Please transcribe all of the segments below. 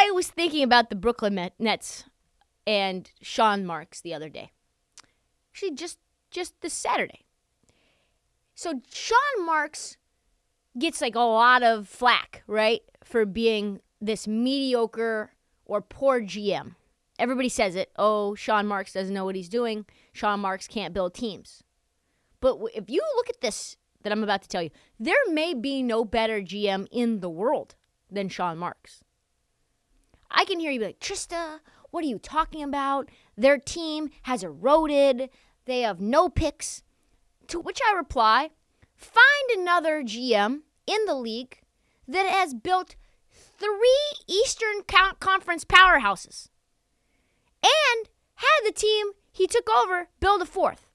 I was thinking about the Brooklyn Nets and Sean Marks the other day. Actually, just this Saturday. So Sean Marks gets like a lot of flack, right, for being this mediocre or poor GM. Everybody says it. Oh, Sean Marks doesn't know what he's doing. Sean Marks can't build teams. But if you look at this that I'm about to tell you, there may be no better GM in the world than Sean Marks. I can hear you be like, Trysta, what are you talking about? Their team has eroded. They have no picks. To which I reply, find another GM in the league that has built 3 Eastern Conference powerhouses and had the team he took over build a 4th.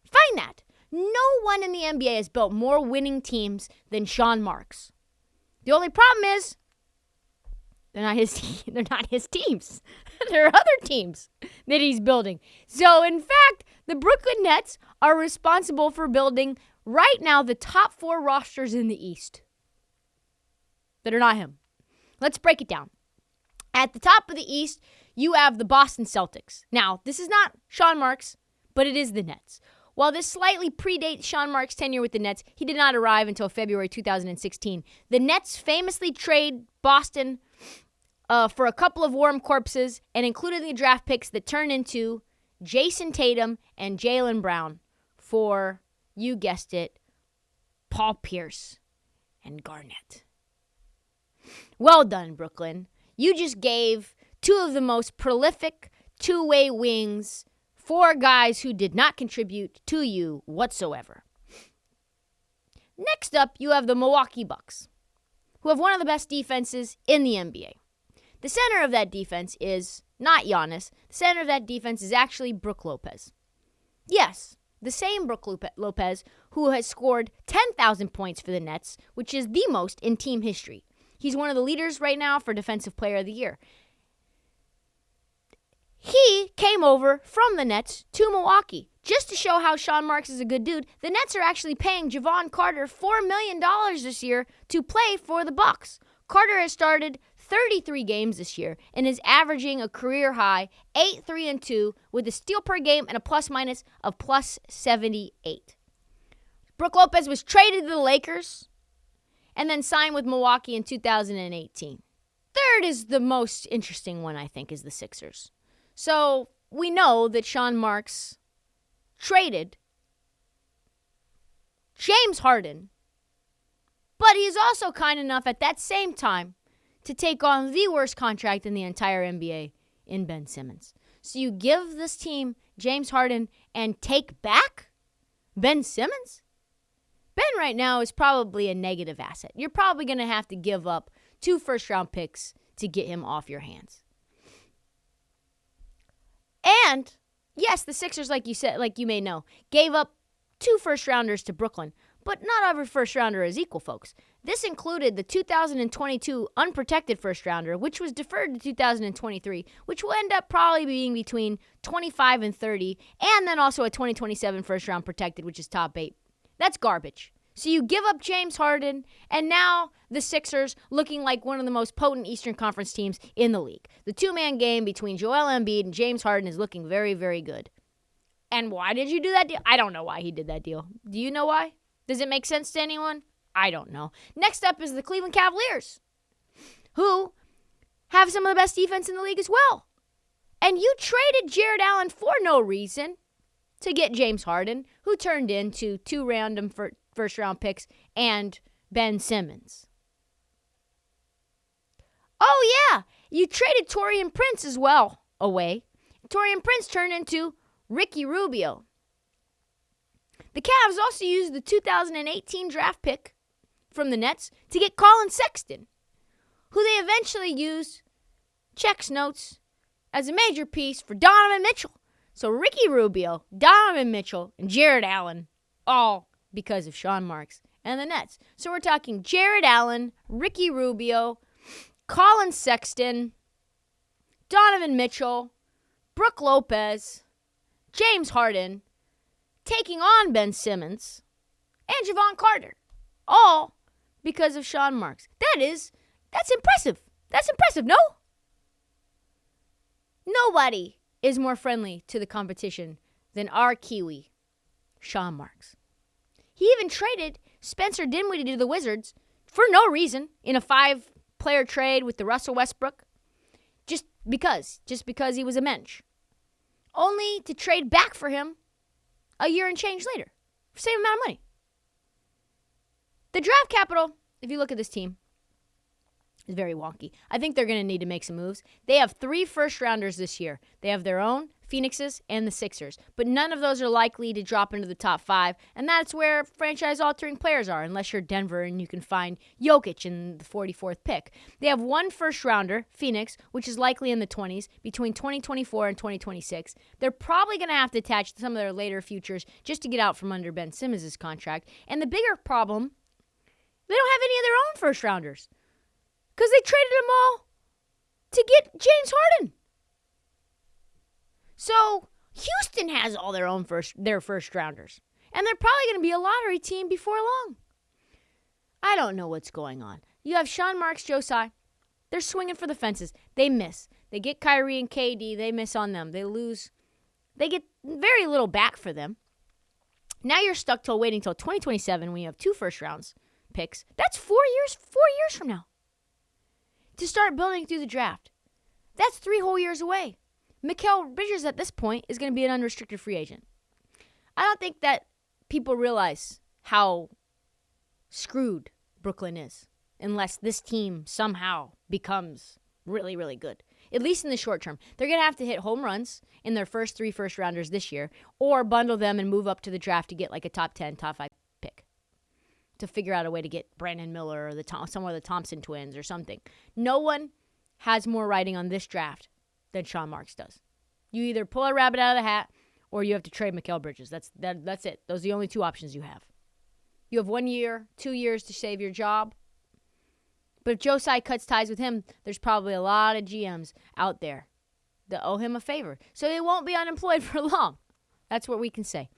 Find that. No one in the NBA has built more winning teams than Sean Marks. The only problem is they're not his teams. There are other teams that he's building. So, in fact, the Brooklyn Nets are responsible for building right now the top 4 rosters in the East that are not him. Let's break it down. At the top of the East, you have the Boston Celtics. Now, this is not Sean Marks, but it is the Nets. While this slightly predates Sean Marks' tenure with the Nets, he did not arrive until February 2016. The Nets famously trade Boston for a couple of warm corpses and included the draft picks that turned into Jason Tatum and Jaylen Brown for, you guessed it, Paul Pierce and Garnett. Well done, Brooklyn. You just gave 2 of the most prolific two-way wings, 4 guys who did not contribute to you whatsoever. Next up, you have the Milwaukee Bucks, who have one of the best defenses in the NBA. The center of that defense is not Giannis. The center of that defense is actually Brook Lopez. Yes, the same Brook Lopez who has scored 10,000 points for the Nets, which is the most in team history. He's one of the leaders right now for Defensive Player of the Year. He came over from the Nets to Milwaukee. Just to show how Sean Marks is a good dude, the Nets are actually paying Javon Carter $4 million this year to play for the Bucks. Carter has started 33 games this year and is averaging a career high 8-3-2 with a steal per game and a plus-minus of plus 78. Brook Lopez was traded to the Lakers and then signed with Milwaukee in 2018. Third is the most interesting one, I think, is the Sixers. So we know that Sean Marks traded James Harden, but he's also kind enough at that same time to take on the worst contract in the entire NBA in Ben Simmons. So you give this team James Harden and take back Ben Simmons? Ben right now is probably a negative asset. You're probably going to have to give up 2 first-round picks to get him off your hands. And, yes, the Sixers, like you said, like you may know, gave up 2 first-rounders to Brooklyn. But not every first-rounder is equal, folks. This included the 2022 unprotected first-rounder, which was deferred to 2023, which will end up probably being between 25 and 30, and then also a 2027 first-round protected, which is top 8. That's garbage. So you give up James Harden, and now the Sixers looking like one of the most potent Eastern Conference teams in the league. The 2-man game between Joel Embiid and James Harden is looking very, very good. And why did you do that deal? I don't know why he did that deal. Do you know why? Does it make sense to anyone? I don't know. Next up is the Cleveland Cavaliers, who have some of the best defense in the league as well. And you traded Jared Allen for no reason to get James Harden, who turned into 2 random first-round picks and Ben Simmons. Oh, yeah, you traded Taurean Prince as well away. Taurean Prince turned into Ricky Rubio. The Cavs also used the 2018 draft pick from the Nets to get Colin Sexton, who they eventually used, checks notes, as a major piece for Donovan Mitchell. So Ricky Rubio, Donovan Mitchell, and Jared Allen, all because of Sean Marks and the Nets. So we're talking Jared Allen, Ricky Rubio, Colin Sexton, Donovan Mitchell, Brook Lopez, James Harden, taking on Ben Simmons, and Javon Carter, all because of Sean Marks. That's impressive. That's impressive, no? Nobody is more friendly to the competition than our Kiwi, Sean Marks. He even traded Spencer Dinwiddie to the Wizards for no reason in a 5-player trade with the Russell Westbrook. Just because he was a mensch. Only to trade back for him a year and change later for the same amount of money. The draft capital, if you look at this team, is very wonky. I think they're going to need to make some moves. They have 3 first-rounders this year. They have their own, Phoenix's, and the Sixers. But none of those are likely to drop into the top 5, and that's where franchise-altering players are, unless you're Denver and you can find Jokic in the 44th pick. They have 1 first-rounder, Phoenix, which is likely in the 20s, between 2024 and 2026. They're probably going to have to attach some of their later futures just to get out from under Ben Simmons' contract. And the bigger problem, they don't have any of their own first-rounders. Because they traded them all to get James Harden. So Houston has all their first rounders. And they're probably going to be a lottery team before long. I don't know what's going on. You have Sean Marks, Joe Tsai. They're swinging for the fences. They miss. They get Kyrie and KD. They miss on them. They lose. They get very little back for them. Now you're stuck waiting till 2027 when you have 2 first rounds picks. That's 4 years from now. To start building through the draft. That's 3 whole years away. Mikal Bridges at this point is going to be an unrestricted free agent. I don't think that people realize how screwed Brooklyn is unless this team somehow becomes really, really good. At least in the short term. They're going to have to hit home runs in their first 3 first-rounders this year or bundle them and move up to the draft to get like a top 10, top 5 pick. To figure out a way to get Brandon Miller or some of the Thompson twins or something. No one has more writing on this draft than Sean Marks does. You either pull a rabbit out of the hat or you have to trade Mikal Bridges. That's it. Those are the only 2 options you have. You have 1 year, 2 years to save your job. But if Joe Tsai cuts ties with him, there's probably a lot of GMs out there that owe him a favor. So he won't be unemployed for long. That's what we can say.